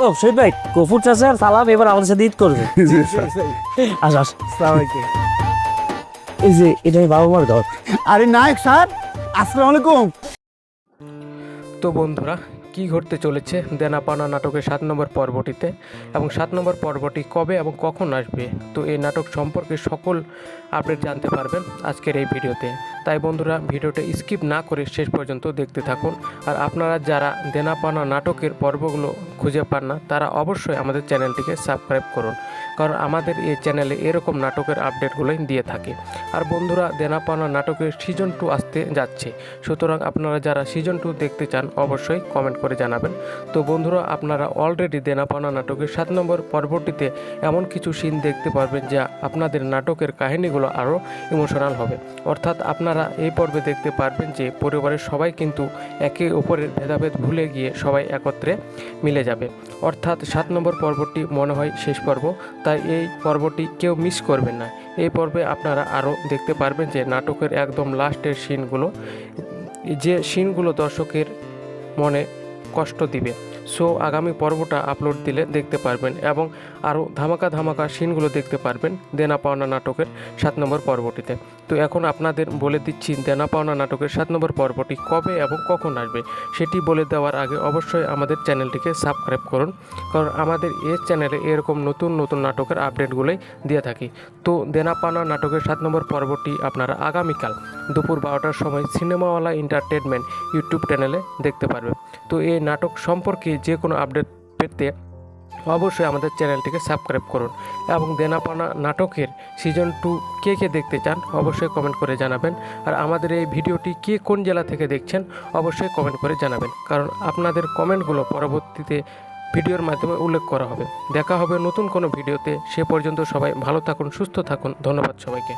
ও শহীদ ভাই গফুর চাচার সালাম এবার আমাদের সাথে ঈদ করবে। আস আস। এই যে এটাই বাবা মার ঘর। আরে নায়ক স্যার, আসসালামু আলাইকুম। তো বন্ধুরা, কি ঘটতে চলেছে দেনা পাওনা নাটকের 7 নম্বর পর্বটিতে, এবং 7 নম্বর পর্বটি কবে এবং কখন আসবে, তো এই নাটক সম্পর্কে সকল আপডেট জানতে পারবেন আজকের এই ভিডিওতে। তাই বন্ধুরা, ভিডিওটা স্কিপ না করে শেষ পর্যন্ত দেখতে থাকুন। আর আপনারা যারা দেনা পাওনা নাটকের পর্বগুলো খুঁজে পান না, তারা অবশ্যই আমাদের চ্যানেলটিকে সাবস্ক্রাইব করুন, কারণ আমাদের এই চ্যানেলে এরকম নাটকের আপডেটগুলোই দিয়ে থাকে। আর বন্ধুরা, দেনা পাওনা নাটকের সিজন 2 আসতে যাচ্ছে, সুতরাং আপনারা যারা সিজন 2 দেখতে চান অবশ্যই কমেন্ট করে জানাবেন। তো বন্ধুরা, আপনারা অলরেডি দেনা পাওনা নাটকের 7 নম্বর পর্বটিতে এমন কিছু সিন দেখতে পারবেন যা আপনাদের নাটকের কাহিনীগুলো আরও ইমোশনাল হবে। অর্থাৎ আপনারা এই পর্বে দেখতে পারবেন যে পরিবারের সবাই কিন্তু একে অপরের ভেদাভেদ ভুলে গিয়ে সবাই একত্রে মিলে যাবে। অর্থাৎ 7 নম্বর পর্বটি মনে হয় শেষ পর্ব, তাই এই পর্বটি কেউ মিস করবেন না। এই পর্বে আপনারা আরও দেখতে পারবেন যে নাটকের একদম লাস্টের সিনগুলো, যে সিনগুলো দর্শকের মনে কষ্ট দিবে। সো আগামী পর্বটা আপলোড দিলে দেখতে পারবেন, এবং আরও ধামাকা ধামাকা সিনগুলো দেখতে পারবেন দেনা পাওনা নাটকের 7 নম্বর পর্বটিতে। তো এখন আপনাদের বলে দিচ্ছি দেনা পাওনা নাটকের 7 নম্বর পর্বটি কবে এবং কখন আসবে। সেটি বলে দেওয়ার আগে অবশ্যই আমাদের চ্যানেলটিকে সাবস্ক্রাইব করুন, কারণ আমাদের এই চ্যানেলে এরকম নতুন নতুন নাটকের আপডেটগুলোই দিয়ে থাকি। তো দেনা পাওনা নাটকের 7 নম্বর পর্বটি আপনারা আগামীকাল দুপুর 12টার সময় সিনেমাওয়ালা এন্টারটেনমেন্ট ইউটিউব চ্যানেলে দেখতে পারবেন। তো এই নাটক সম্পর্কে যে কোনো আপডেট পেতে অবশ্যই আমাদের চ্যানেলটিকে সাবস্ক্রাইব করুন, এবং দেনা পাওনা নাটকের সিজন 2 কে কে দেখতে চান অবশ্যই কমেন্ট করে জানাবেন। আর আমাদের এই ভিডিওটি কে কোন জেলা থেকে দেখছেন অবশ্যই কমেন্ট করে জানাবেন, কারণ আপনাদের কমেন্টগুলো পরবর্তীতে ভিডিওর মাধ্যমে উল্লেখ করা হবে। দেখা হবে নতুন কোনো ভিডিওতে। সে পর্যন্ত সবাই ভালো থাকুন, সুস্থ থাকুন। ধন্যবাদ সবাইকে।